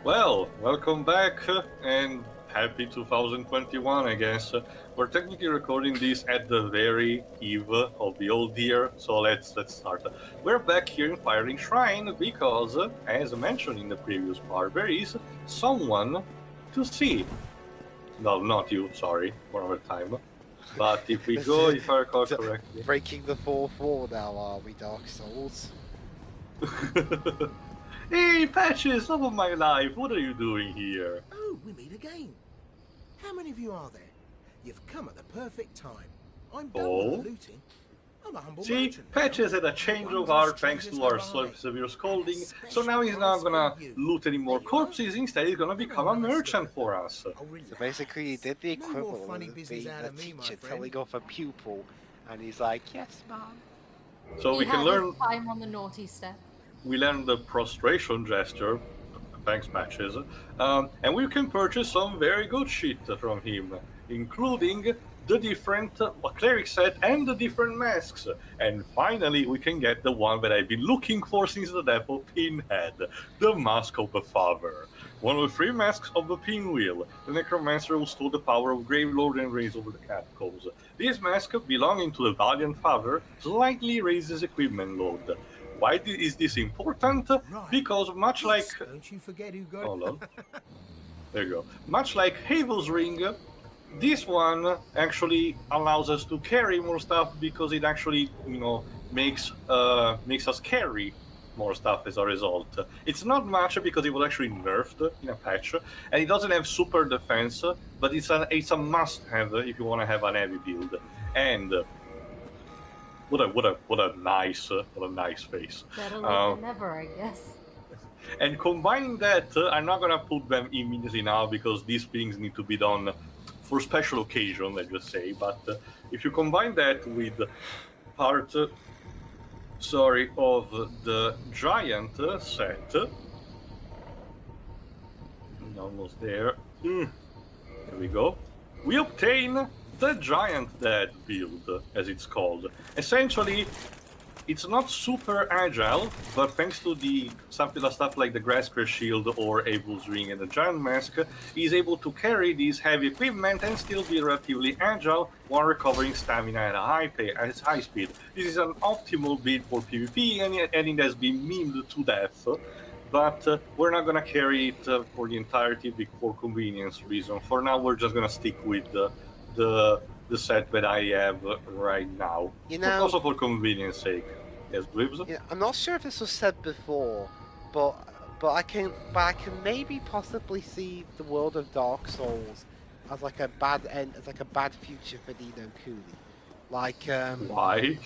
Well, welcome back and happy 2021, I guess. We're technically recording this at the very eve of the old year, so let's start. We're back here in Firing Shrine because, as mentioned in the previous part, there is someone to see. No, not you, sorry, one other time. But if we go, if I recall correctly. Breaking the fourth wall now, are we, Dark Souls? Hey, Patches, love of my life, what are you doing here? Oh, we meet again. How many of you are there? You've come at the perfect time. I'm done with the looting. I'm a humble See, merchant. Patches had a change of heart thanks to our severe scolding, so now he's not gonna loot any more corpses, instead he's gonna become a merchant for us. So basically he did the No more equivalent funny of business being out a of me, my teacher friend. telling off a pupil, and he's like, yes, ma'am. So we can learn. Time on the naughty step. We learn the prostration gesture. Thanks, Patches. And we can purchase some very good shit from him, including the different cleric set and the different masks. And finally, we can get the one that I've been looking for since the death of Pinhead, the Mask of the Father. One of the three masks of the Pinwheel, the necromancer who stole the power of Gravelord and reigns over the catacombs. This mask, belonging to the Valiant Father, slightly raises equipment load. Why is this important? Right. Because much like... Don't you forget who got... Hold on. There you go. Much like Havel's Ring, this one actually allows us to carry more stuff because it actually, makes us carry more stuff as a result. It's not much because it was actually nerfed in a patch, and it doesn't have super defense, but it's a must-have if you want to have an heavy build. And what a nice face. Better late than never, I guess. And combining that, I'm not gonna put them immediately now because these things need to be done for special occasion, let's just say. But if you combine that with part, of the giant set, almost there. There we go. We obtain the giant dead build, as it's called. Essentially, it's not super agile, but thanks to the stuff like the Grasper Shield or Abel's Ring and the Giant Mask, he's able to carry these heavy equipment and still be relatively agile while recovering stamina at a high speed. This is an optimal build for PvP, and it has been memed to death. But we're not gonna carry it for the entirety for convenience reason. For now, we're just gonna stick with the set that I have right now. Also for convenience sake. Yes, Blibs? Yeah, I'm not sure if this was said before, but I can maybe possibly see the world of Dark Souls as like a bad end, as like a bad future for Ni no Kuni. Like why?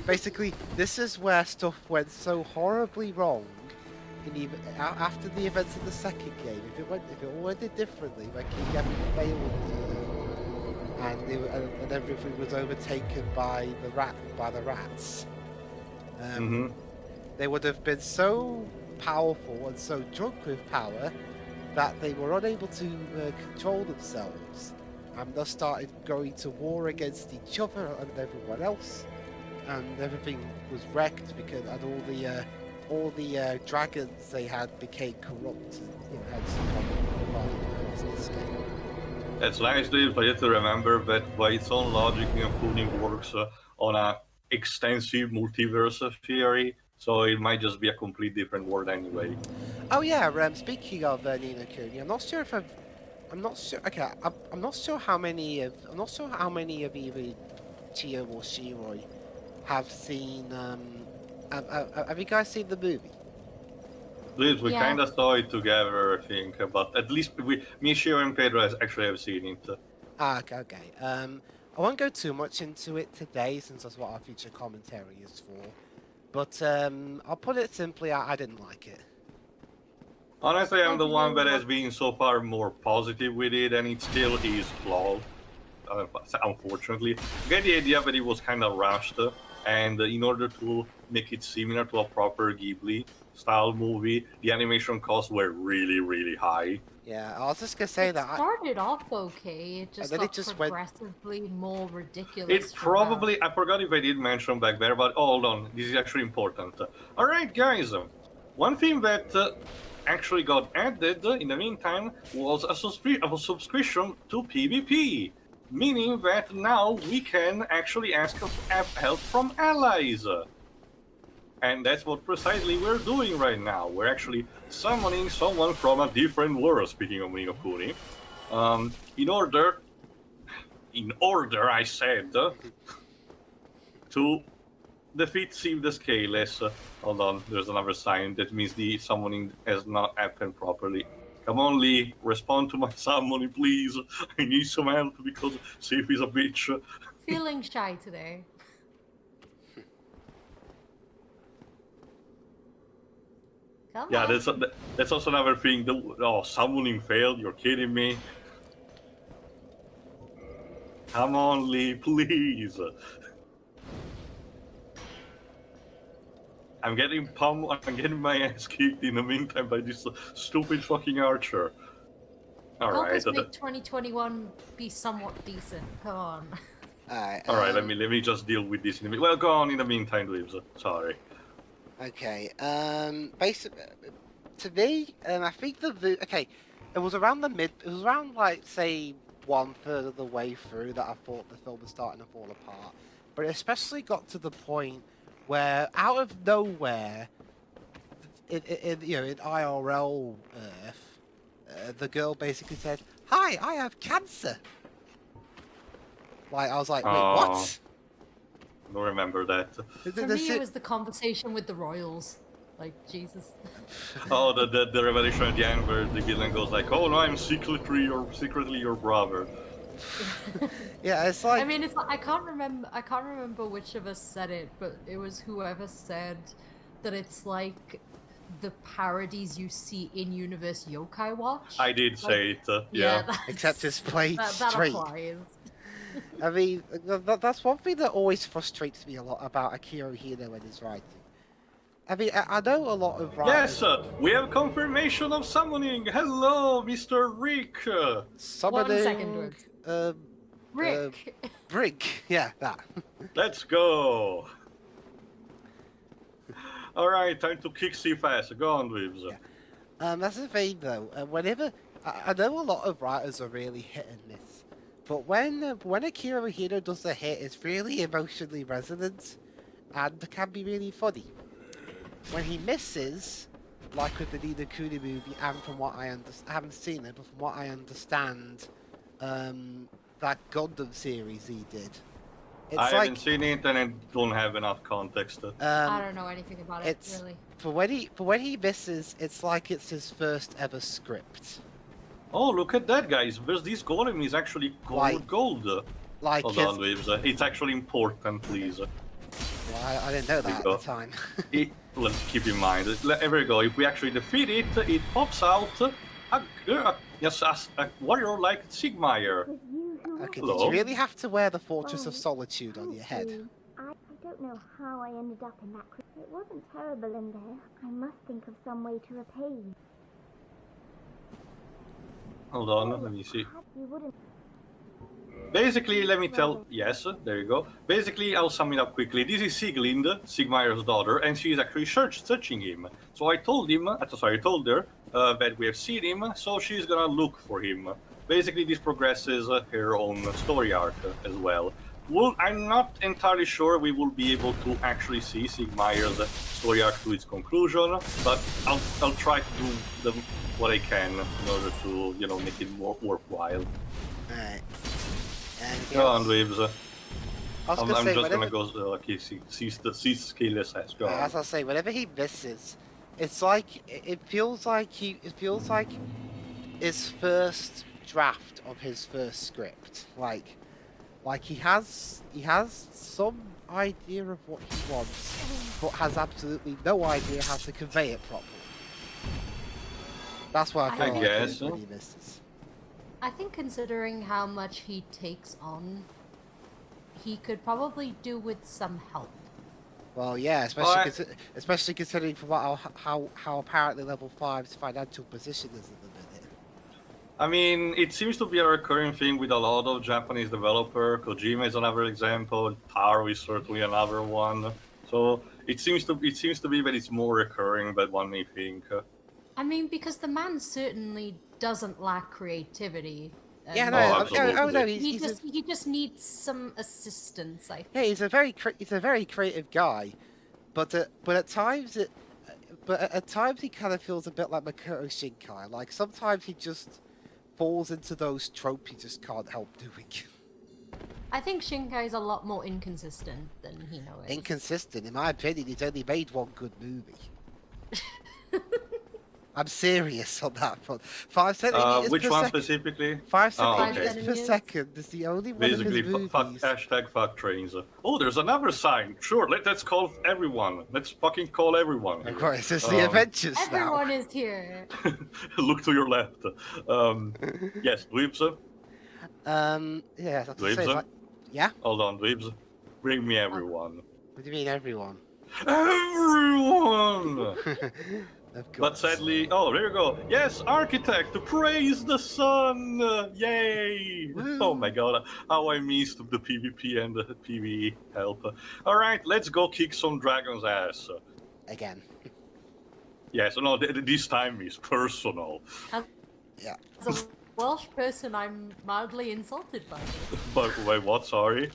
Basically, this is where stuff went so horribly wrong. Even after the events of the second game, if it all ended differently, like King Epic failed. And everything was overtaken by the rats. They would have been so powerful and so drunk with power that they were unable to control themselves, and thus started going to war against each other and everyone else, and everything was wrecked because all the dragons they had became corrupt and had some this game. It's nice, but you have to remember that by its own logic, Kuni works on an extensive multiverse theory, so it might just be a complete different world anyway. Oh yeah, speaking of Ni no Kuni, I'm not sure how many of either Tio or Shiroi have seen. Have you guys seen the movie? Please, we kind of saw it together, I think, but at least me, Shiro, and Pedro actually have seen it. Okay. I won't go too much into it today, since that's what our future commentary is for. But I'll put it simply, I didn't like it. Honestly, I'm the one that has been so far more positive with it, and it still is flawed, unfortunately. I get the idea that it was kind of rushed, and in order to make it similar to a proper Ghibli style movie, the animation costs were really, really high. Yeah, I was just gonna say that. It started off okay, it just got progressively more ridiculous. It probably, I forgot if I did mention back there, but hold on, this is actually important. Alright guys, one thing that actually got added in the meantime was a subscription to PvP, meaning that now we can actually ask for help from allies. And that's what precisely we're doing right now. We're actually summoning someone from a different world, speaking of Minokuni, in order, I said, to defeat Seath the Scaleless. Hold on, there's another sign. That means the summoning has not happened properly. Come on, Lee, respond to my summoning, please. I need some help because Seath is a bitch. Feeling shy today. Come Yeah, on. that's also another thing. Summoning failed. You're kidding me. Come on, Lee, please. I'm getting my ass kicked in the meantime by this stupid fucking archer. Help us make 2021 be somewhat decent. Come on. Alright, let me just deal with this in a minute. Well, go on in the meantime, Lives. Sorry. Okay, basically, to me, I think it was around like, say, 1/3 of the way through that I thought the film was starting to fall apart. But it especially got to the point where, out of nowhere, in IRL Earth, the girl basically said, "Hi, I have cancer." Like, I was like, wait, what? I don't remember that. For me, it was the conversation with the royals. Like, Jesus. Oh, the revelation at the end where the villain goes like, "Oh no, I'm secretly your brother." Yeah, it's like. I mean, it's like, I can't remember which of us said it, but it was whoever said that it's like the parodies you see in Universe Yokai Watch. I did say it. Yeah. Except it's played that straight. applies. I mean, that's one thing that always frustrates me a lot about Akira Hino and his writing. I mean, I know a lot of writers... Yes, we have confirmation of summoning. Hello, Mr. Rick. Summoning... 1 second, Rick. Rick, yeah, that. Let's go. All right, time to kick Seath ass. Go on, Weaves. Yeah. That's the thing, though. Whenever... I know a lot of writers are really hit and miss. But when Akira Hino does the hit, it's really emotionally resonant and can be really funny. When he misses, like with the Ni no Kuni movie, and from what I haven't seen it, but from what I understand, that Gundam series he did. I haven't seen it and I don't have enough context. I don't know anything about it, really. But when he misses, it's like it's his first ever script. Oh, look at that, guys. There's this golem is actually gold. Like hold on, Waves. It's actually important, please. Well, I didn't know that at the time. Let's keep in mind. There we go. If we actually defeat it, it pops out a warrior like Sigmire. Okay, hello. Did you really have to wear the Fortress of Solitude on your head? I don't know how I ended up in that crypt. It wasn't terrible in there. I must think of some way to repay you. Hold on, let me see. You wouldn't... Basically, let me tell... Yes, there you go. Basically, I'll sum it up quickly. This is Sieglind, Sigmire's daughter, and she's actually searching him. So I told her that we have seen him, so she's gonna look for him. Basically, this progresses her own story arc as well. I'm not entirely sure we will be able to actually see Sigmire's story arc to its conclusion, but I'll try to do what I can in order to, make it more worthwhile. Alright. Go on, Waves. I'm just gonna go Seath the Scaleless has. Go on. As I say, whenever he misses, it's like it feels like his first draft of his first script. Like he has some idea of what he wants, but has absolutely no idea how to convey it properly. That's what I feel like when he misses. I think considering how much he takes on, he could probably do with some help. Well, yeah, especially considering from how apparently level 5's financial position is at the minute. I mean, it seems to be a recurring thing with a lot of Japanese developer. Kojima is another example. Taro is certainly another one. So it seems to be that it's more recurring than one may think. I mean, because the man certainly doesn't lack creativity. Yeah, and no, absolutely. oh no, he just needs some assistance. I think. yeah, he's a very creative guy, but at times at times he kind of feels a bit like Makoto Shinkai. Like sometimes he just falls into those tropes he just can't help doing. I think Shinkai's a lot more inconsistent than Hino is. Inconsistent, in my opinion. He's only made one good movie. I'm serious on that front. 5 centimeters Which per one second. specifically? 5 Oh, centimeters okay. per second is the only one Basically, of his movies. fuck trains. Oh, there's another sign. Sure, let's call everyone. Let's fucking call everyone. Of here. course, it's the Avengers Everyone now. is here. Look to your left. Yes, Dweebs. Yeah, that's the Dweebs. same. Like, yeah? Hold on, Dweebs. Bring me everyone. What do you mean, everyone? Everyone! Of course. But sadly, oh, there you go. Yes, architect, praise the sun! Yay! Woo. Oh my god, how I missed the PvP and the PvE help. Alright, let's go kick some dragon's ass. Again. Yes, no, this time is personal. Yeah. As a Welsh person, I'm mildly insulted by this. But wait, what? Sorry?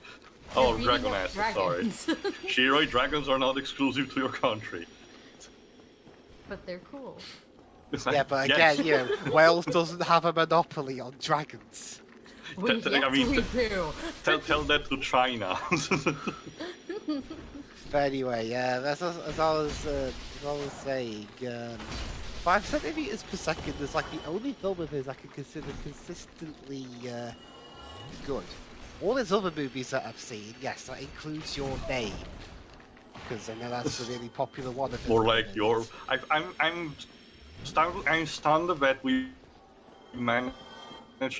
Oh, You're beating dragon up ass, sorry. dragons. Shiroi, dragons are not exclusive to your country. But they're cool. Yeah, but Yes. again, you know, Wales doesn't have a monopoly on dragons. We, I yes, mean, we do. Tell that to China. But anyway, as I was saying, 5 centimeters per second is like the only film of his I can consider consistently good. All his other movies that I've seen, yes, that includes Your Name, because I know that's a really popular one of his. More like your. I'm stunned that we managed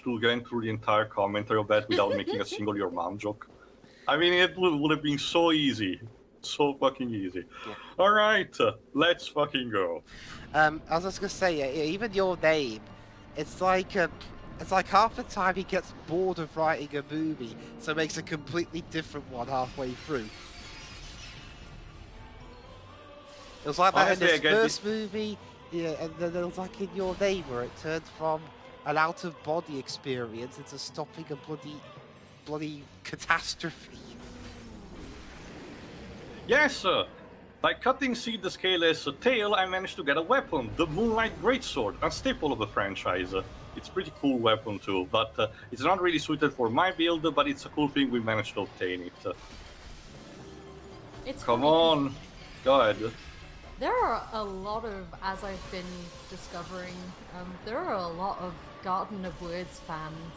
to get through the entire commentary of that without making a single your mom joke. I mean, it would have been so easy. So fucking easy. Yeah. Alright, let's fucking go. I was just gonna say, yeah, even Your Name, it's like half the time he gets bored of writing a movie, so makes a completely different one halfway through. It was like that Honestly, in I his get first movie, yeah, and then it was like in Your Name where it turned from an out-of-body experience into stopping a bloody catastrophe. Yes, by cutting Seath the Scaleless tail, I managed to get a weapon, the Moonlight Greatsword, a staple of the franchise. It's a pretty cool weapon too, but it's not really suited for my build, but it's a cool thing we managed to obtain it. It's Come funny 'cause on, go ahead. There are a lot of, as I've been discovering, there are a lot of Garden of Words fans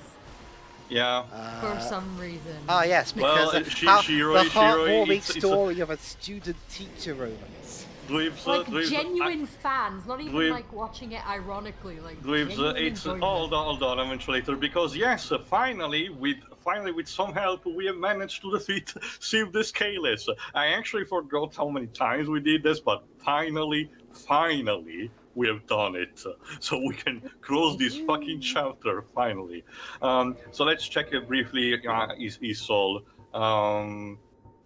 Yeah. for some reason. Ah, yes, Well, because Shiroi, the heartwarming it's a- story of a student-teacher romance. Dweebs, Like Dweebs, genuine fans, not even Dweeb- like watching it ironically. Like Dweebs, genuine it's enjoyment. hold on, I'll mention later, because yes, finally with some help we have managed to defeat Seath the Scaleless. I actually forgot how many times we did this, but finally we have done it. So we can close this fucking chapter finally. So let's check it briefly. His soul.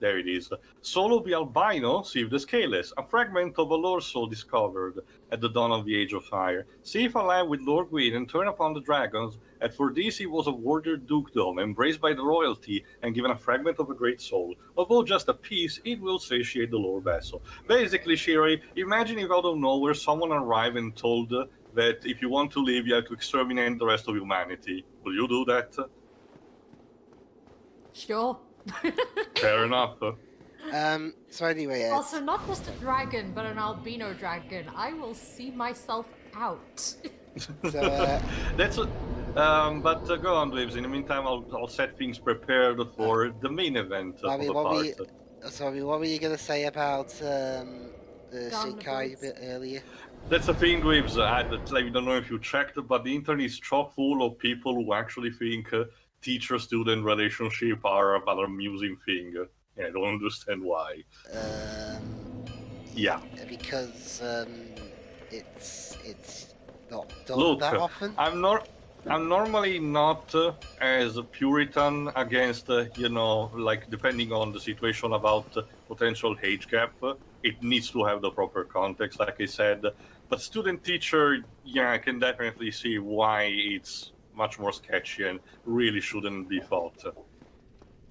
There it is. Soul of the Albino, Seath the Scaleless, a fragment of a Lord soul discovered at the dawn of the Age of Fire. Seath allied with Lord Gwyn and turned upon the dragons, and for this he was awarded dukedom, embraced by the royalty, and given a fragment of a great soul. Although just a piece, it will satiate the Lord vessel. Basically, Shiroi, imagine if out of nowhere someone arrived and told that if you want to live, you have to exterminate the rest of humanity. Will you do that? Sure. Fair enough. So anyway, Also, not just a dragon, but an albino dragon. I will see myself out. so, That's but go on, Lives. In the meantime, I'll set things prepared for the main event of the part. what were you gonna say about Dawn of Shinkai a Words. bit earlier? That's the thing, Dweebs. I don't know if you checked, but the internet is chock full of people who actually think teacher-student relationship are an amusing thing. I don't understand why. Yeah. Because it's not done Look, that often. I'm normally not as Puritan against, like depending on the situation about potential age gap. It needs to have the proper context, like I said. But student teacher, yeah, I can definitely see why it's much more sketchy and really shouldn't be thought.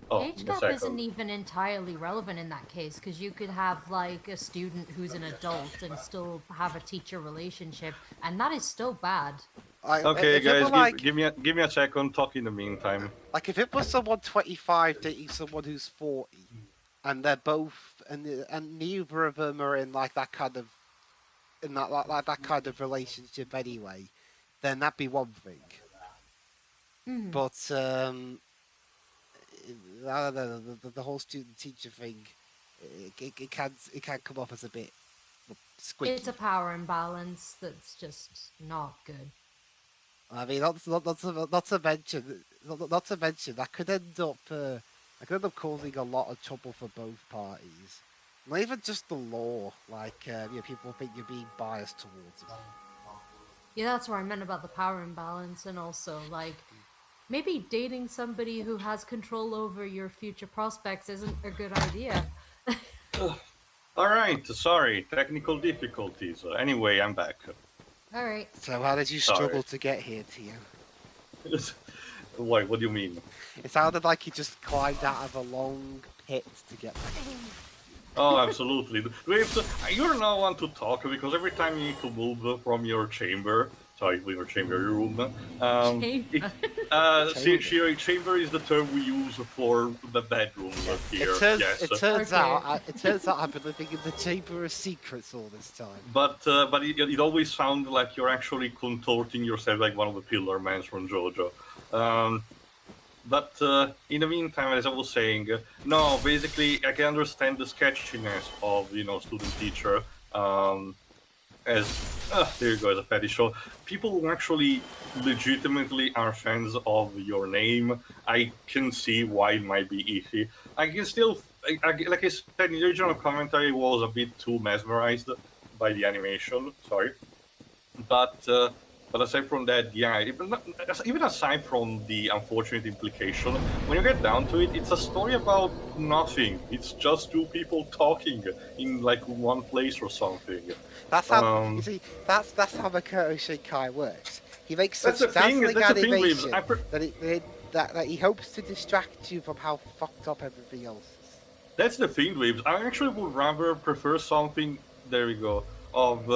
Oh, Age a gap second. isn't even entirely relevant in that case, because you could have like a student who's an adult and still have a teacher relationship, and that is still bad. Okay, If it were guys, give me a second. Talk in the meantime. like if it was someone 25 dating someone who's 40, and they're both and neither of them are in like that kind of that kind of relationship anyway, then that'd be one thing. Mhm. But I don't know, the whole student teacher thing, it can come off as a bit squeaky. It's a power imbalance that's just not good. I mean, not to mention that could end up causing a lot of trouble for both parties. Not even just the law, like people think you're being biased towards it. Yeah, that's what I meant about the power imbalance, and also like maybe dating somebody who has control over your future prospects isn't a good idea. All right, sorry, technical difficulties. Anyway, I'm back. All right. So how did you struggle to get here, Tio? What do you mean? It sounded like you just climbed out of a long pit to get back. Oh, absolutely. You're not one to talk because every time you need to move from your chamber, your room. Chamber is the term we use for the bedroom here. It turns out I've been living in the Chamber of Secrets all this time. But it always sounds like you're actually contorting yourself like one of the Pillar Mans from JoJo. But in the meantime, as I was saying, no, basically I can understand the sketchiness of student teacher. There you go, as a fetish show. People who actually legitimately are fans of your name, I can see why it might be iffy. I can still, like I said, the original commentary was a bit too mesmerized by the animation. Sorry, but aside from that, yeah, even aside from the unfortunate implication, when you get down to it, it's a story about nothing. It's just two people talking in like one place or something. That's how you see. That's how Makoto Shinkai works. He makes such That's the thing, dazzling that's the thing, animation Reeves. that he hopes to distract you from how fucked up everything else is. That's the thing, Waves. I actually would rather prefer something. There we go. Of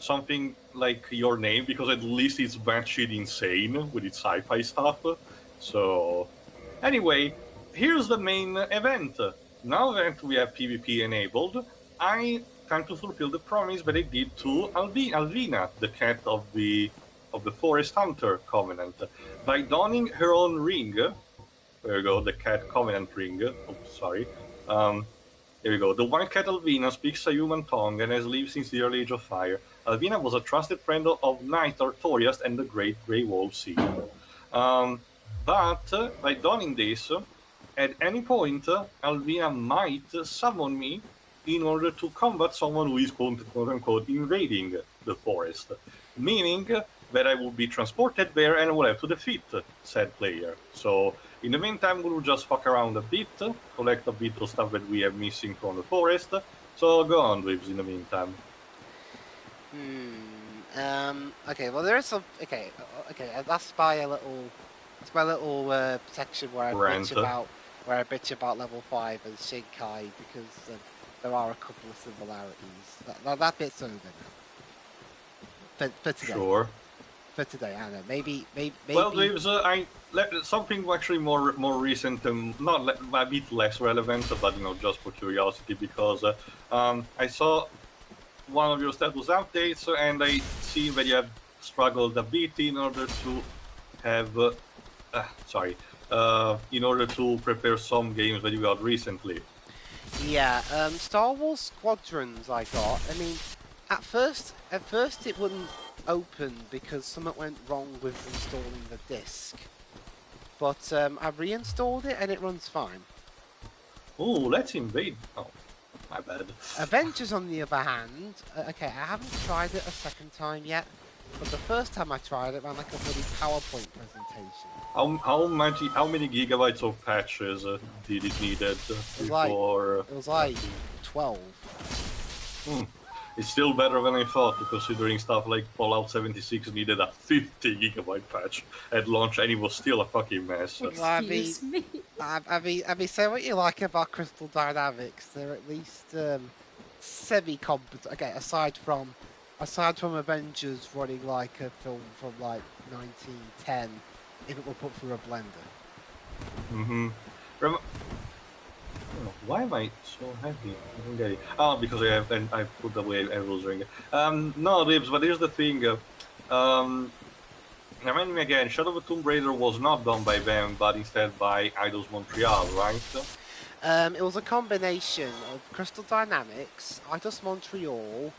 something like Your Name, because at least it's batshit insane with its sci-fi stuff. So, anyway, here's the main event. Now that we have PvP enabled, time to fulfill the promise that I did to Alvina, the cat of the Forest Hunter Covenant, by donning her own ring. There we go, the cat Covenant ring. Oh, sorry. Here we go. The white cat Alvina speaks a human tongue and has lived since the early age of fire. Alvina was a trusted friend of Knight Artorias and the Great Grey Wolf Sea. But by donning this, at any point, Alvina might summon me in order to combat someone who is quote-unquote invading the forest, meaning that I will be transported there and will have to defeat said player. So in the meantime, we'll just fuck around a bit, collect a bit of stuff that we have missing from the forest. So go on, Waves, in the meantime. Okay. Well, there is some. Okay. That's my little section where I bitch about level 5 and Shinkai because there are a couple of similarities. That bit's over now. For today. Sure. For today, I don't know. Maybe. Well, Waves, something actually more recent and not a bit less relevant, but just for curiosity, because I saw one of your status updates, and I see that you have struggled a bit in order to have, in order to prepare some games that you got recently. Yeah, Star Wars Squadrons I got. I mean, at first it wouldn't open because something went wrong with installing the disc. But I reinstalled it and it runs fine. Oh, let's invade. Oh, my bad. Avengers, on the other hand, okay, I haven't tried it a second time yet, but the first time I tried it ran like a bloody PowerPoint presentation. How many gigabytes of patches did it needed before? It was like 12. It's still better than I thought, considering stuff like Fallout 76 needed a 50 gigabyte patch at launch, and it was still a fucking mess. Excuse me. I mean, say what you like about Crystal Dynamics, they're at least semi-competent. Okay, aside from Avengers running like a film from like 1910, if it were put through a blender. Mm-hmm. Why am I so heavy? I don't get it. Oh, because I put away Evil's ring. No, Ribs, but here's the thing. Remind me again, Shadow of the Tomb Raider was not done by them, but instead by Eidos Montreal, right? It was a combination of Crystal Dynamics, Eidos Montreal,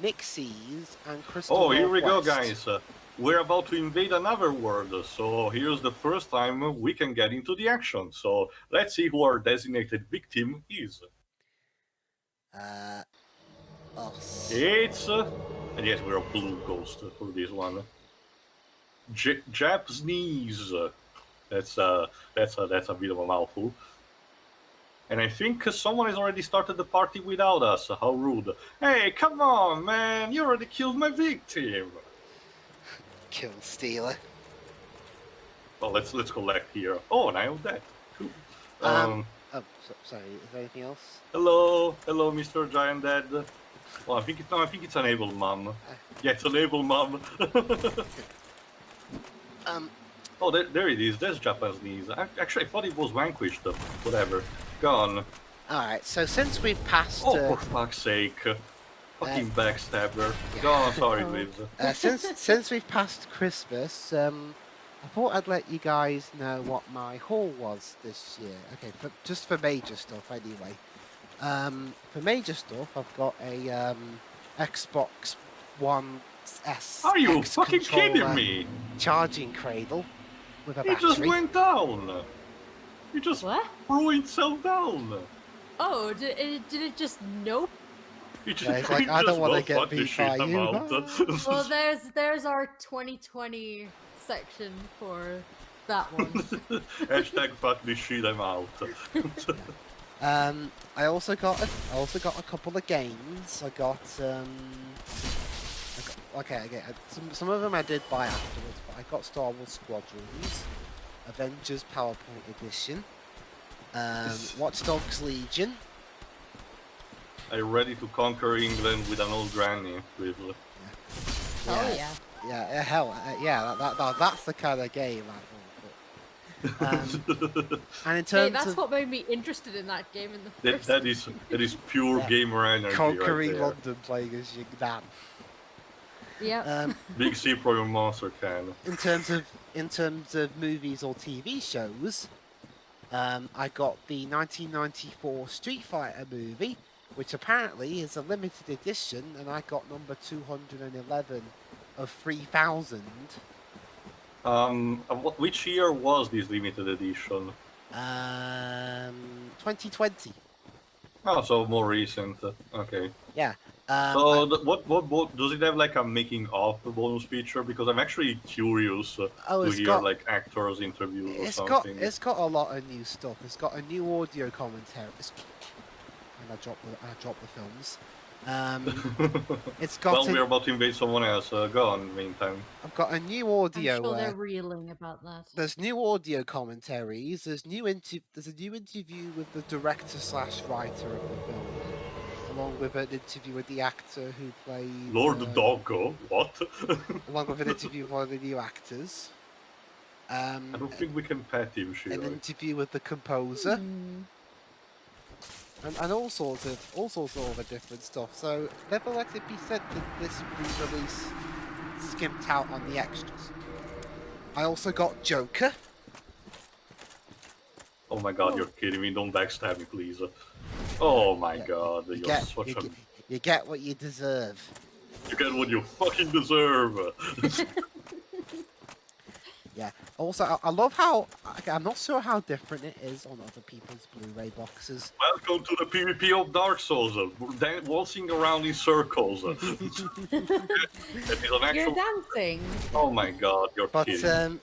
Nixies, and Crystal Oh, here we go, Northwest. guys. We're about to invade another world, so here's the first time we can get into the action. So let's see who our designated victim is. Us. It's... and yes, we're a blue ghost for this one. Jap Sneeze. That's a bit of a mouthful. And I think someone has already started the party without us. How rude. Hey, come on, man. You already killed my victim. Kill Stealer. Well, let's collect here. Oh, and I owe that. Cool. Sorry, is there anything else? Hello, Mr. Giant Dad. Well, I think it's Enable Mom. Yeah, it's Enable Mom. Oh, there it is. There's Japanese. Actually, I thought it was Vanquished. Whatever. Gone. Alright, so since we've passed... Oh, for fuck's sake. Fucking backstabber. Go on, sorry, Liz. since we've passed Christmas, I thought I'd let you guys know what my haul was this year. Okay, just for major stuff anyway. For major stuff, I've got a Xbox One S. Are you X fucking controller kidding me? Charging cradle with a It battery. just went down. You just What? threw itself down. Oh, did it just nope? It Yeah, it's like, I don't want to get beat by you. Well, there's our 2020 section for that one. Hashtag fuck this shit, I'm out. I also got a couple of games. I got some of them I did buy afterwards, but I got Star Wars Squadrons, Avengers PowerPoint Edition, Watch Dogs Legion. Are you ready to conquer England with an old granny? With Oh yeah. Yeah, hell, yeah, that's the kind of game I want. And in terms Hey, that's of what made me interested in that game in the first that is pure gamer energy conquering right there. London playing as your dad. Yeah. Big C for your monster can. In terms of movies or TV shows, I got the 1994 Street Fighter movie, which apparently is a limited edition, and I got number 211 of 3,000. Which year was this limited edition? 2020. Oh, so more recent. Okay. Yeah. So what does it have like a making of bonus feature? Because I'm actually curious to hear like actors interviews or something. It's got a lot of new stuff. It's got a new audio commentary. And I dropped the films. It's got. Well, we're about to invade someone else. Go on. Meantime, I've got a new audio. I'm sure they're reeling about that. There's new audio commentaries. There's a new interview with the director/writer of the film, along with an interview with the actor who played Lord Doggo. What? along with an interview with one of the new actors. I don't think we can pet him, An Sheila. interview with the composer. And all sorts of other different stuff. So never let it be said that this re-release skimped out on the extras. I also got Joker. Oh my god, you're kidding me. Don't backstab me, please. Oh my god, you're such a... You get what you deserve. You get what you fucking deserve. Yeah. Also, I love how... I'm not sure how different it is on other people's Blu-ray boxes. Welcome to the PvP of Dark Souls. Waltzing around in circles. That is an actual... You're dancing. Oh my god, you're kidding.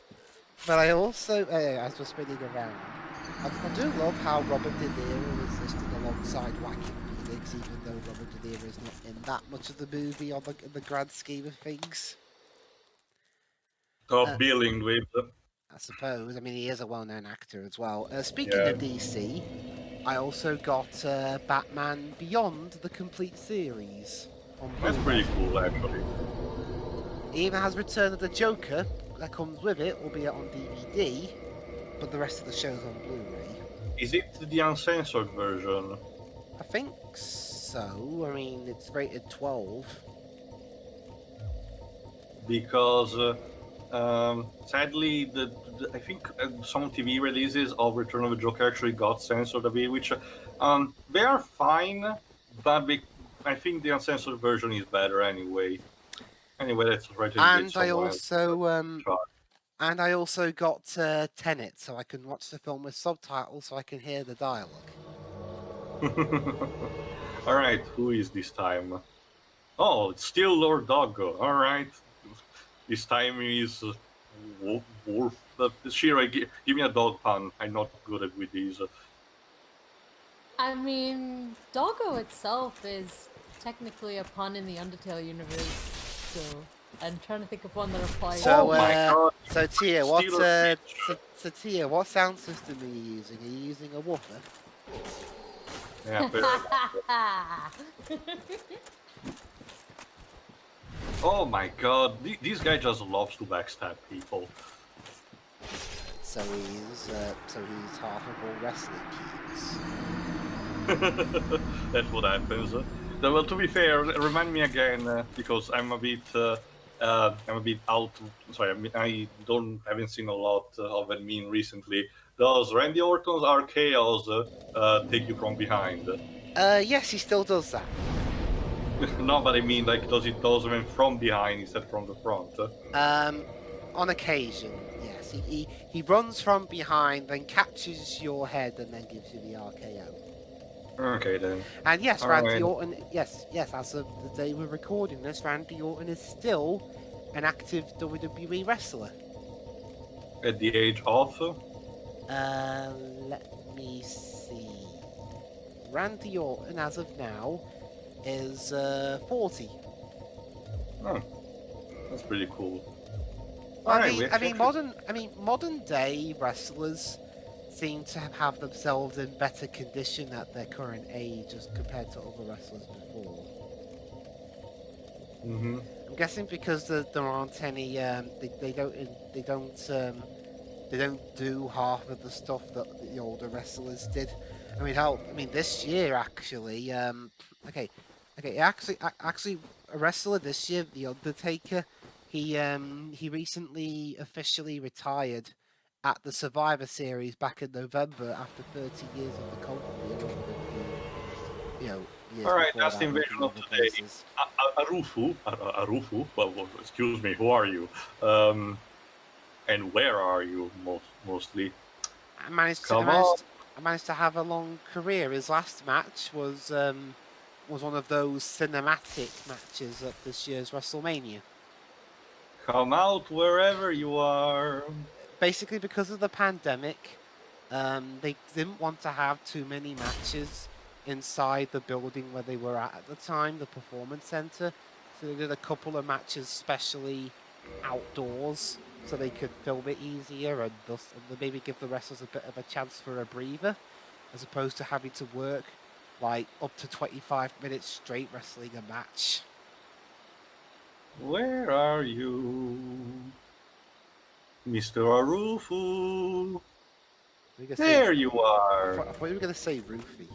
But I also... as we're spinning around, I do love how Robert De Niro is listed alongside Joaquin physics, even though Robert De Niro is not in that much of the movie in the grand scheme of things. Dealing with. I suppose. I mean, he is a well-known actor as well. Speaking Yeah. of DC, I also got Batman Beyond the complete series on That's Blu-ray. pretty cool, actually. It even has Return of the Joker that comes with it, albeit on DVD, but the rest of the show's on Blu-ray. Is it the uncensored version? I think so. I mean, it's rated 12. Because sadly, I think some TV releases of Return of the Joker actually got censored a bit, which they are fine, but I think the uncensored version is better anyway. Anyway, let's try to engage And I someone else. I also got Tenet, so I can watch the film with subtitles, so I can hear the dialogue. All right, who is this time? Oh, it's still Lord Doggo. All right, this time is Wolf. Shira, give me a dog pun. I'm not good with these. I mean, Doggo itself is technically a pun in the Undertale universe, so I'm trying to think of one that applies. So, my God. so Tia, Steeler Tia, what sound system are you using? Are you using a woofer? Yeah, fair enough. Oh my God, this guy just loves to backstab people. So he's half of all wrestling keys. That's what happens. Well, to be fair, remind me again because I'm a bit out. Sorry, I haven't seen a lot of admin recently. Does Randy Orton's RKO's take you from behind? Yes, he still does that. No, but I mean, like, does it them from behind instead from the front? On occasion, yes. He runs from behind, then catches your head, and then gives you the RKO. Okay then. And yes, All Randy right. Orton. Yes. As of the day we're recording this, Randy Orton is still an active WWE wrestler. At the age of? Let me see. Randy Orton, as of now, is 40. Oh, that's pretty cool. Well, Alright, I mean, modern day wrestlers seem to have themselves in better condition at their current age as compared to other wrestlers before. Mm-hmm. I'm guessing because there aren't any. They don't do half of the stuff that the older wrestlers did. I mean, this year actually. Actually, a wrestler this year, The Undertaker, he recently officially retired at the Survivor Series back in November after 30 years of the company. Years All right, before that's that, the invasion working of other today. places. Arufu. Well, excuse me. Who are you? And where are you mostly? I managed to have a long career. His last match was one of those cinematic matches at this year's WrestleMania. Come out wherever you are. Basically, because of the pandemic, they didn't want to have too many matches inside the building where they were at the time, the Performance Center. So they did a couple of matches specially outdoors so they could film it easier and maybe give the wrestlers a bit of a chance for a breather, as opposed to having to work like up to 25 minutes straight wrestling a match. Where are you, Mr. Arufu? There you are. I thought you were going to say Roofy.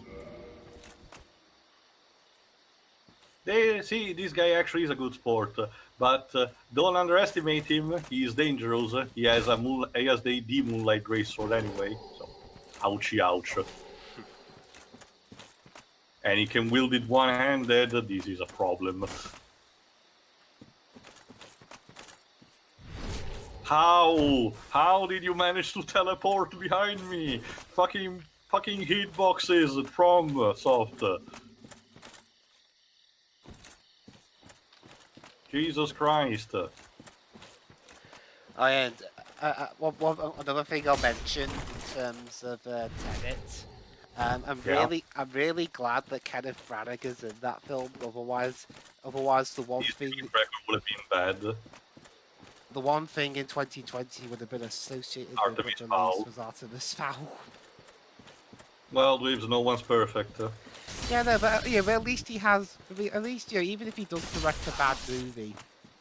See, this guy actually is a good sport, but don't underestimate him. He is dangerous. He has the Moonlight Grace sword anyway. So, ouchie, ouch. And he can wield it one-handed. This is a problem. How did you manage to teleport behind me? Fucking hitboxes from Soft. Jesus Christ. And another thing I'll mention in terms of Tenet, I'm really glad that Kenneth Branagh's in that film. Otherwise, the one His thing record would have been bad. the one thing in 2020 would have been associated with Artemis the release Fowl. was Artemis Fowl. Well, Dweebs, no one's perfect. Yeah, no, but at least he has. At least even if he does direct a bad movie,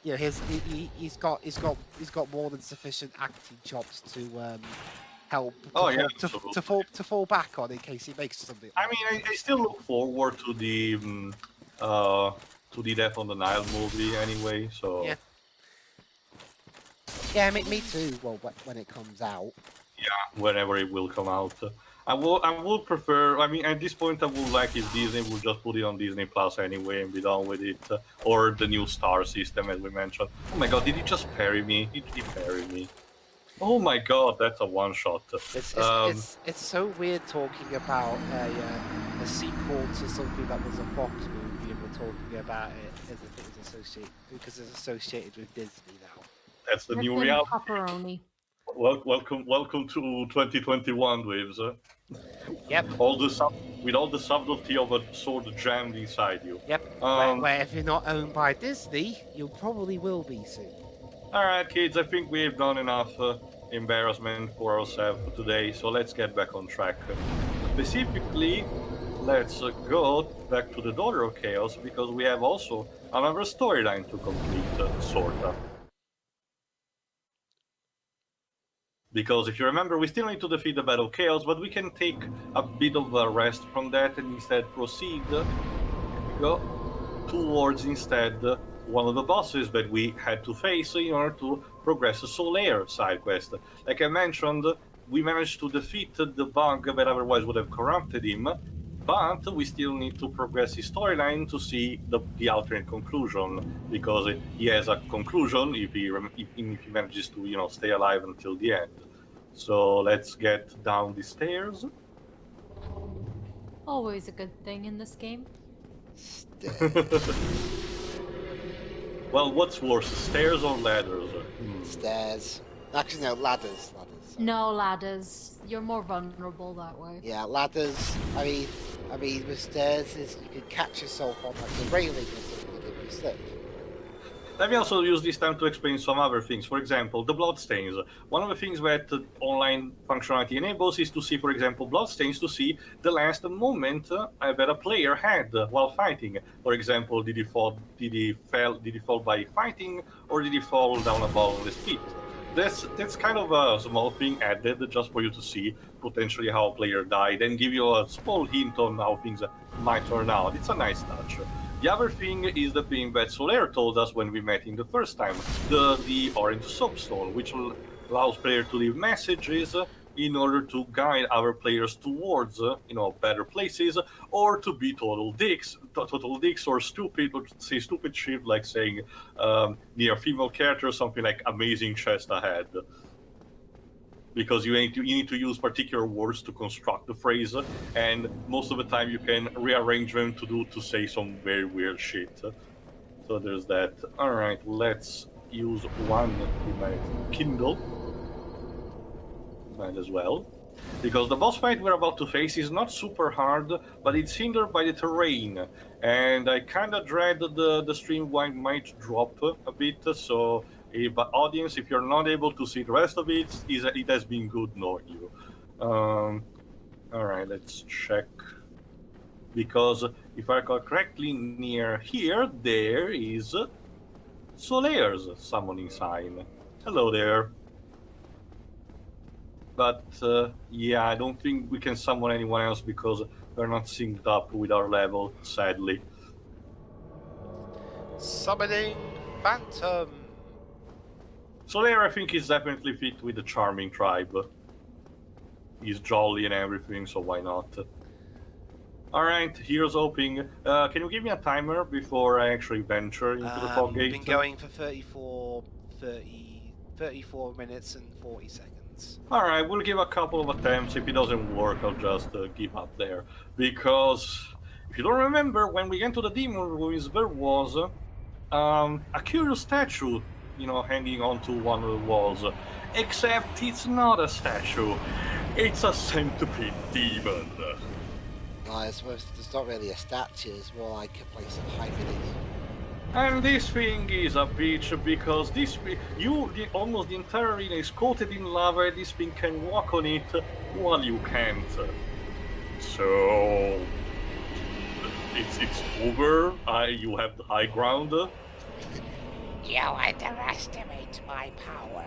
he's got more than sufficient acting chops to help to fall back on in case he makes something. I mean, I still look forward to the Death on the Nile movie anyway. So yeah, me too. Well, when it comes out. Yeah, whenever it will come out. I would prefer. I mean, at this point, I would like if Disney would just put it on Disney Plus anyway and be done with it, or the new Star system as we mentioned. Oh my God, did he just parry me? Did he parry me? Oh my God, that's a one shot. It's so weird talking about a sequel to something that was a Fox movie, and we're talking about it as if it was associated with Disney now. That's the new reality. Pepperoni. Welcome to 2021, Waves. Yep. With all the subtlety of a sword jammed inside you. Yep. Where if you're not owned by Disney, you probably will be soon. Alright, kids, I think we've done enough embarrassment for ourselves today, so let's get back on track. Specifically, let's go back to the Daughter of Chaos, because we have also another storyline to complete, sorta. Because if you remember, we still need to defeat the Battle of Chaos, but we can take a bit of a rest from that and instead proceed towards instead one of the bosses that we had to face in order to progress the Solaire side quest. Like I mentioned, we managed to defeat the bug that otherwise would have corrupted him, but we still need to progress his storyline to see the alternate conclusion, because he has a conclusion if he manages to stay alive until the end. So let's get down the stairs. Always a good thing in this game. Well, what's worse, stairs or ladders? Stairs. Actually, no, ladders. No ladders. You're more vulnerable that way. Yeah, ladders. I mean, with stairs, you can catch yourself on like the railing or something if you slip. Let me also use this time to explain some other things. For example, the bloodstains. One of the things that online functionality enables is to see, for example, bloodstains to see the last moment that a player had while fighting. For example, did he fall by fighting, or did he fall down a bottomless pit? That's kind of a small thing added just for you to see potentially how a player died and give you a small hint on how things might turn out. It's a nice touch. The other thing is the thing that Solaire told us when we met him the first time, the orange soapstone, which allows players to leave messages in order to guide other players towards better places, or to be total dicks or stupid, or say stupid shit like saying near a female character something like amazing chest ahead. Because you need to use particular words to construct the phrase, and most of the time you can rearrange them to say some very weird shit. So there's that. All right, let's use one Kindle. Might as well, because the boss fight we're about to face is not super hard, but it's hindered by the terrain, and I kind of dread the stream might drop a bit. So. But audience, if you're not able to see the rest of it, it has been good knowing you. All right, let's check. Because if I recall correctly, near here, there is Solaire's summoning sign. Hello there. But yeah, I don't think we can summon anyone else because we're not synced up with our level, sadly. Summoning Phantom. Solaire, I think, is definitely fit with the charming tribe. He's jolly and everything, so why not? Alright, here's hoping. Can you give me a timer before I actually venture into the fog gate? We've been going for 34 minutes and 40 seconds. Alright, we'll give a couple of attempts. If it doesn't work, I'll just give up there. Because, if you don't remember, when we went to the Demon Ruins, there was a curious statue hanging onto one of the walls. Except it's not a statue, it's a centipede demon. I suppose there's not really a statue, it's more like a place of hiding. And this thing is a bitch because almost the entire arena is coated in lava and this thing can walk on it while you can't. So it's over. You have the high ground. You underestimate my power.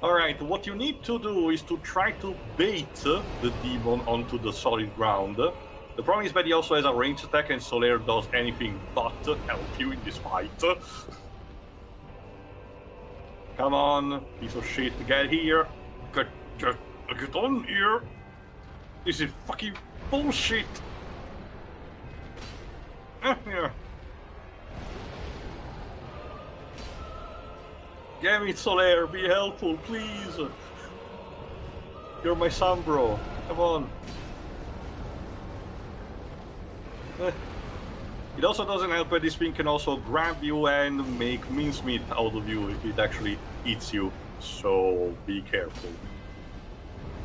Alright, what you need to do is to try to bait the demon onto the solid ground. The problem is that he also has a ranged attack and Solaire does anything but help you in this fight. Come on, piece of shit, get here. Get on here. This is fucking bullshit. Yeah. Damn it, Solaire, be helpful, please. You're my son, bro. Come on. It also doesn't help that this thing can also grab you and make mincemeat out of you if it actually eats you. So be careful.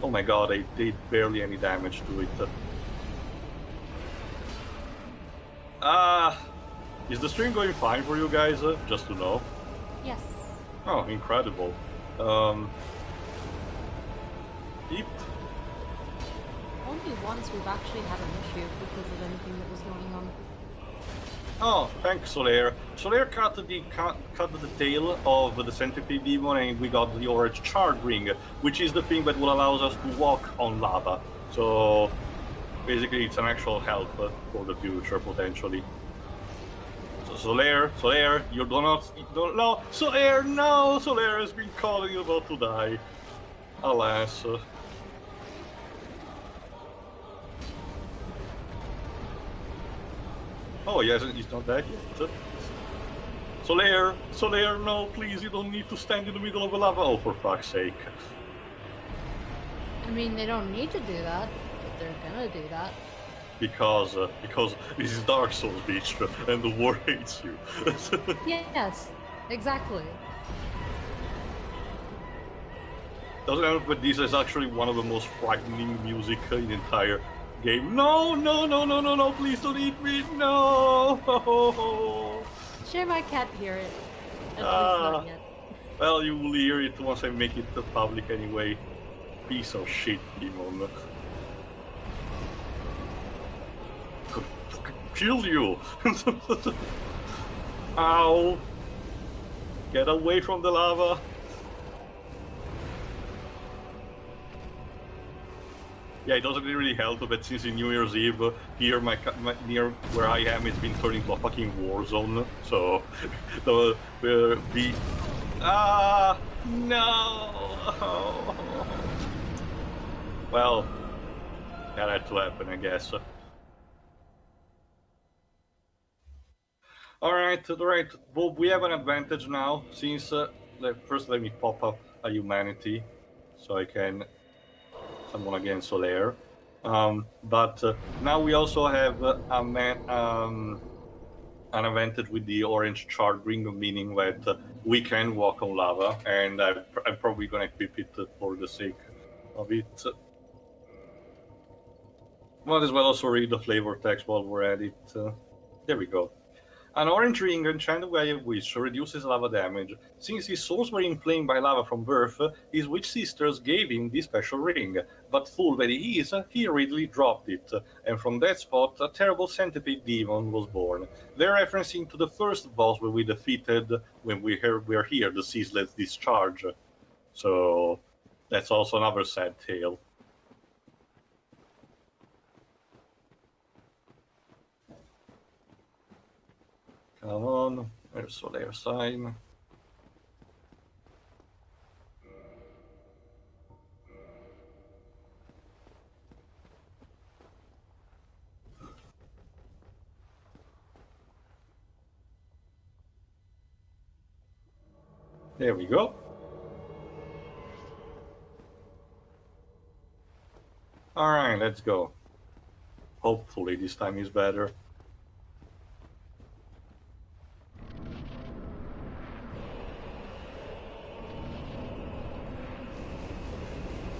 Oh my god, I did barely any damage to it. Is the stream going fine for you guys? Just to know. Yes. Oh, incredible. Yep. Only once we've actually had an issue because of anything that was going on. Oh, thanks, Solaire. Solaire cut the tail of the centipede demon and we got the orange charred ring, which is the thing that will allow us to walk on lava. So, basically it's an actual help for the future, potentially. So Solaire, you don't no, Solaire, no! Solaire has been calling about to die. Alas. Oh, he's not dead yet. Solaire, no, please, you don't need to stand in the middle of a lava. Oh, for fuck's sake. I mean, they don't need to do that, but they're gonna do that. Because this is Dark Souls, bitch, and the war hates you. Yes, exactly. Doesn't help, but this is actually one of the most frightening music in the entire game. No, please don't eat me, no! Sure, I can't hear it. At least not yet. Well, you will hear it once I make it public anyway. Piece of shit, demon. Could fucking kill you! Ow! Get away from the lava! Yeah, it doesn't really help, but since it's New Year's Eve, here near where I am, it's been turned into a fucking war zone. So, no! Well, that had to happen, I guess. Alright, Bob, we have an advantage now, since, first let me pop up a humanity, so I can summon again Solaire. But now we also have an advantage with the orange charred ring, meaning that we can walk on lava, and I'm probably gonna equip it for the sake of it. Might as well also read the flavor text while we're at it. There we go. An orange ring enchanted by a witch reduces lava damage. Since his souls were inflamed by lava from birth, his witch sisters gave him this special ring. But fool that he is, he readily dropped it, and from that spot a terrible centipede demon was born. They're referencing to the first boss we defeated when we're here, the Ceaseless Discharge. So that's also another sad tale. Come on, there's Solaire sign. There we go. Alright, let's go. Hopefully this time is better.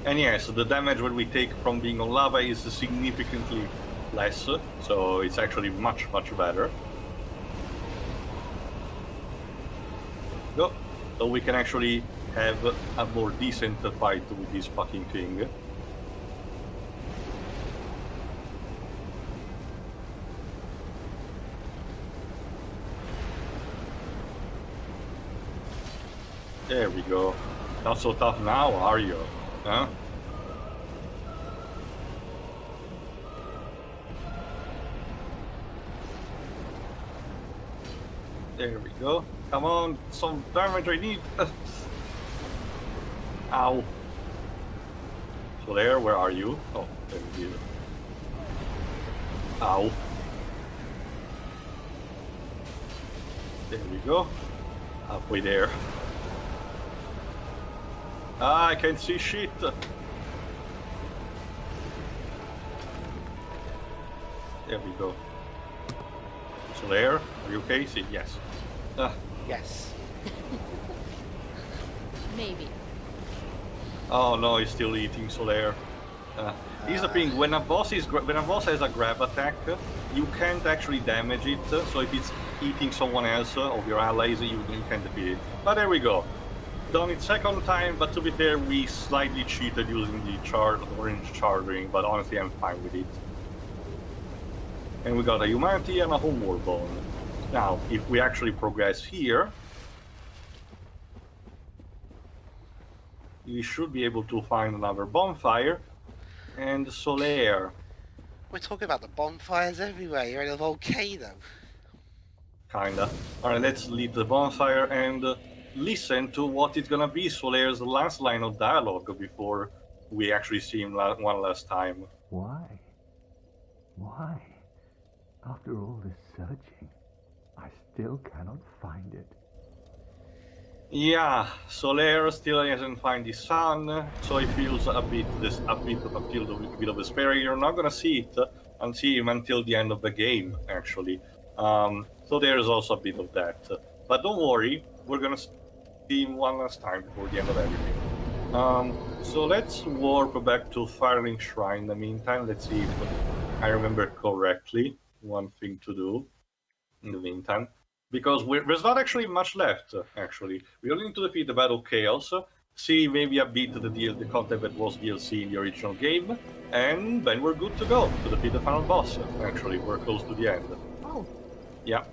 And yes, the damage that we take from being on lava is significantly less, so it's actually much, much better. Go. So we can actually have a more decent fight with this fucking thing. There we go. Not so tough now, are you? Huh? There we go. Come on, some damage I need. Ow. So there, where are you? Oh, there we go. Ow. There we go. Halfway there. Ah, I can't see shit. There we go. So there, are you okay? See, yes. Yes. Maybe. Oh no, he's still eating Solaire. Here's the thing: when a boss has a grab attack, you can't actually damage it. So if it's eating someone else of your allies, you can't defeat it. But there we go. Done it second time, but to be fair, we slightly cheated using the orange charging, but honestly, I'm fine with it. And we got a humanity and a homeward bone. Now, if we actually progress here, we should be able to find another bonfire and Solaire. We're talking about the bonfires everywhere. You're in a volcano. Kinda. Alright, let's lead the bonfire and listen to what is gonna be Solaire's last line of dialogue before we actually see him one last time. Why? Why? After all this searching, I still cannot find it. Yeah, Solaire still hasn't found his son, so he feels a bit of despair. You're not gonna see him until the end of the game, actually. So there's also a bit of that. But don't worry, we're gonna see him one last time before the end of everything. So let's warp back to Firelink Shrine in the meantime. Let's see if I remember correctly. One thing to do in the meantime. Because there's not actually much left, actually. We only need to defeat the Battle Chaos, see maybe a bit of the content that was DLC in the original game, and then we're good to go to defeat the final boss. Actually, we're close to the end. Oh. Yeah.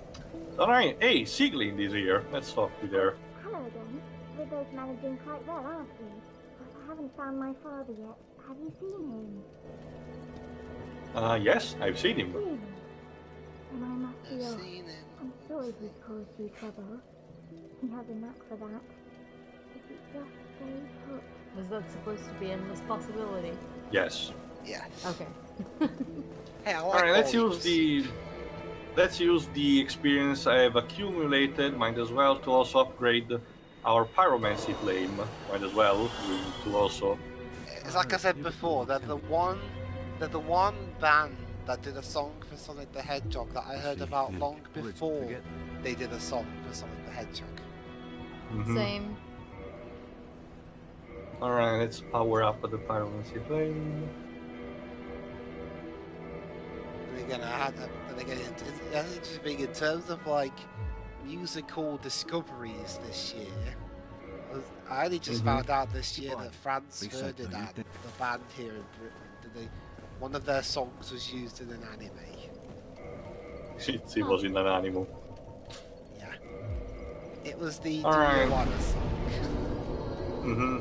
Alright, hey, Sieglinde is here. Let's talk with her. Hello again. We're both managing quite well, aren't we? But I haven't found my father yet. Have you seen him? Yes, I've seen him. Really? Then I must be I've off. seen him. I'm sorry he's caused you trouble. He has a knack for that. If he just stays put. Is that supposed to be endless possibility? Yes. Yes. Okay. Hey, I like Alright, let's olives. use the experience I have accumulated, might as well, to also upgrade our pyromancy flame. Might as well, to also. It's like I said before, they're the one band that did a song for Sonic the Hedgehog that I heard about long before they did a song for Sonic the Hedgehog. Mhm. Same. Alright, let's power up the pyromancy flame. And again, it's interesting in terms of like musical discoveries this year. I only just found out this year that Franz Ferdinand, the band here in Britain, one of their songs was used in an anime. It was in an animal. Yeah. It was the Alright. Do You Wanna song. Mm-hmm.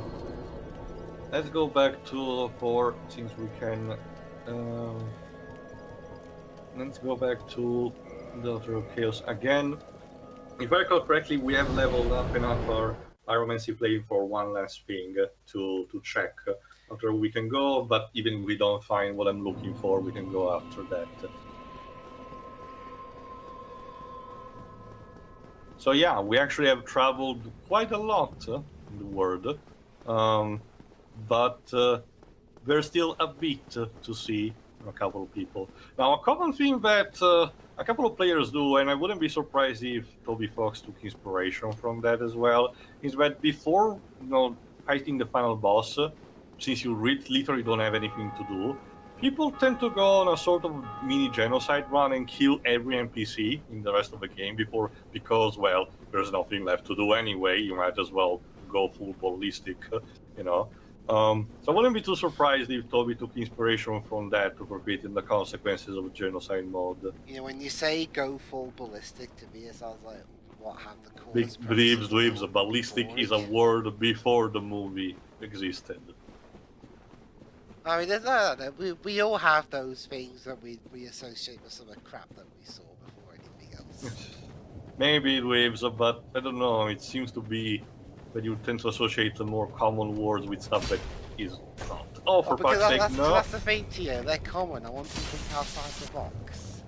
Let's go back to 4 since we can. Let's go back to the Daughter of Chaos again. If I recall correctly, we have leveled up enough our pyromancy flame for one last thing to check. After we can go, but even if we don't find what I'm looking for, we can go after that. So yeah, we actually have traveled quite a lot in the world, but there's still a bit to see from a couple of people. Now, a common thing that a couple of players do, and I wouldn't be surprised if Toby Fox took inspiration from that as well, is that before fighting the final boss, since you literally don't have anything to do, people tend to go on a sort of mini genocide run and kill every NPC in the rest of the game because, well, there's nothing left to do anyway. You might as well go full ballistic, you know. So I wouldn't be too surprised if Toby took inspiration from that to creating the consequences of genocide mode. You know, when you say go full ballistic, to me it sounds like what have the Big cause. bleeps, ballistic is a word before the movie existed. I mean, we all have those things that we associate with some of the crap that we saw before anything else. Maybe dweebs, but I don't know, it seems to be that you tend to associate the more common words with stuff that is not. Oh, for fuck's sake, no! That's the thing, Tio, they're common. I want to think outside the box.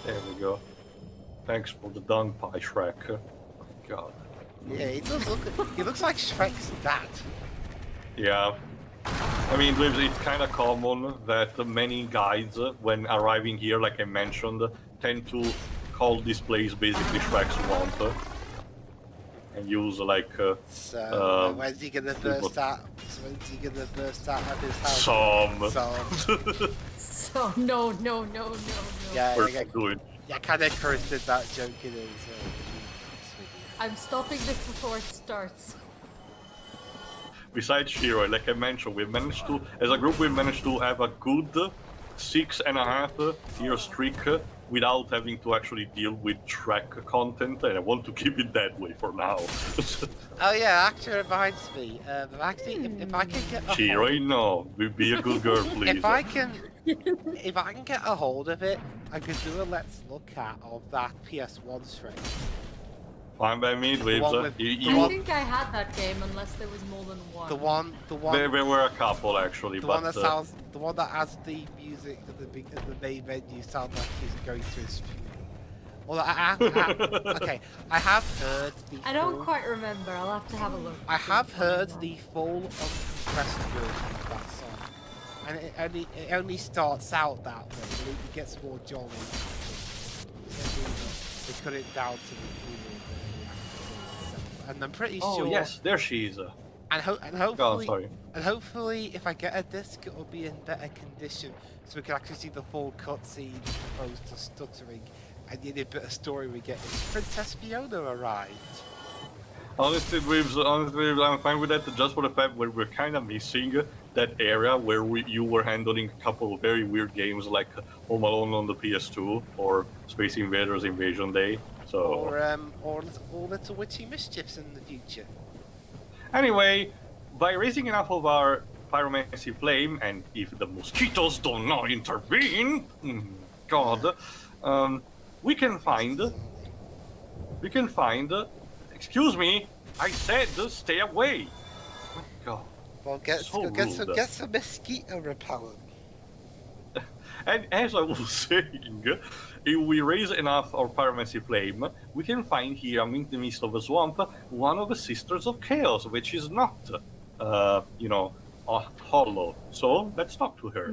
There we go. Thanks for the dung pie, Shrek. Oh my god. Yeah, he does look. He looks like Shrek's dad. Yeah. I mean, it's kind of common that many guides, when arriving here, like I mentioned, tend to call this place basically Shrek's Swamp. And use like... so, when's he gonna burst out? So when's he gonna burst out of his house? So, no. Yeah, We're doing. Yeah, kind of cursed that joke in his... I'm stopping this before it starts. Besides Shiro, like I mentioned, as a group, we managed to have a good 6.5 year streak without having to actually deal with Shrek content, and I want to keep it that way for now. Oh yeah, actually reminds me. If I can get a Shiro, hold... no, be a good girl, please. if I can get a hold of it, I could do a let's look at of that PS1 Shrek. Fine by me, dweebs. I think I had that game unless there was more than one. The one. There were a couple actually, the but one that the one that has the music at the main menu sounds like he's going to his funeral. Well, okay, I have heard the. I don't quite remember. I'll have to have a look. I have heard the full uncompressed version of that song, and it only starts out that way, but it gets more jolly. They cut it down to the funeral. And I'm pretty sure. Oh yes, there she is. And hopefully, oh, sorry. And hopefully, if I get a disc, it will be in better condition, so we can actually see the full cutscene as opposed to stuttering. And the only bit of story we get is Princess Fiona arrived. Honestly, I'm fine with that. Just for the fact that we're kind of missing that area where you were handling a couple of very weird games like Home Alone on the PS2 or Space Invaders Invasion Day. So. Or Little Witchy Mischiefs in the future. Anyway, by raising enough of our pyromancy flame, and if the mosquitoes do not intervene, God, we can find. Excuse me, I said stay away. Oh God. Well, get some mosquito repellent. And as I was saying, if we raise enough our pyromancy flame, we can find here, in the midst of the swamp, one of the Sisters of Chaos, which is not, hollow. So let's talk to her.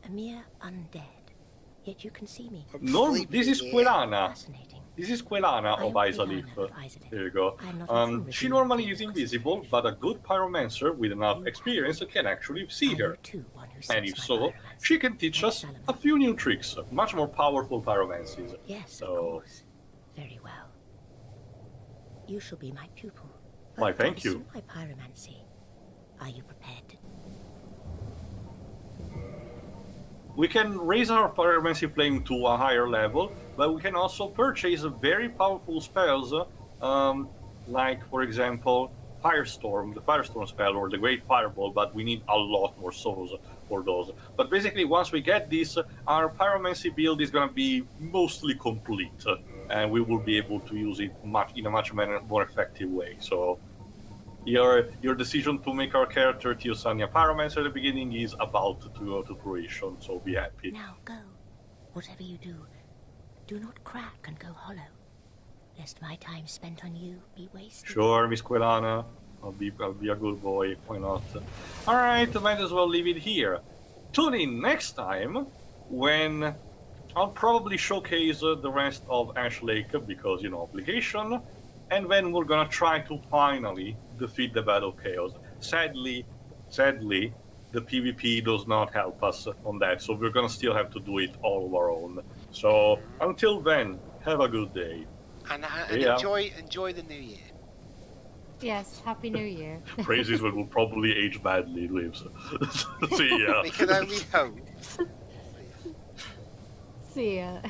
A mere undead, yet you can see me. No, this is Quelana. Fascinating. This is Quelana of Isalif. There you go. She normally is invisible, but a good pyromancer with enough experience can actually see her. And if so, she can teach us a few new tricks, much more powerful pyromancies. Yes, of course. Very well. You shall be my pupil. Why, thank you. My pyromancy. Are you prepared to... We can raise our pyromancy flame to a higher level, but we can also purchase very powerful spells, like, for example, Firestorm, the Firestorm spell, or the Great Fireball, but we need a lot more souls for those. But basically, once we get this, our pyromancy build is going to be mostly complete, and we will be able to use it in a much more effective way. So, your decision to make our character Teosunny a pyromancer at the beginning is about to go to fruition, so be happy. Now go. Whatever you do, do not crack and go hollow, lest my time spent on you be wasted. Sure, Miss Quelana. I'll be a good boy. Why not? Alright, might as well leave it here. Tune in next time when I'll probably showcase the rest of Ash Lake because, obligation. and then we're gonna try to finally defeat the Battle Chaos. Sadly, the PvP does not help us on that, so we're gonna still have to do it all of our own. So until then, have a good day. And Yeah. enjoy the new year. Yes, Happy New Year. Phrases will probably age badly, Lives. See ya. We can only hope. See ya.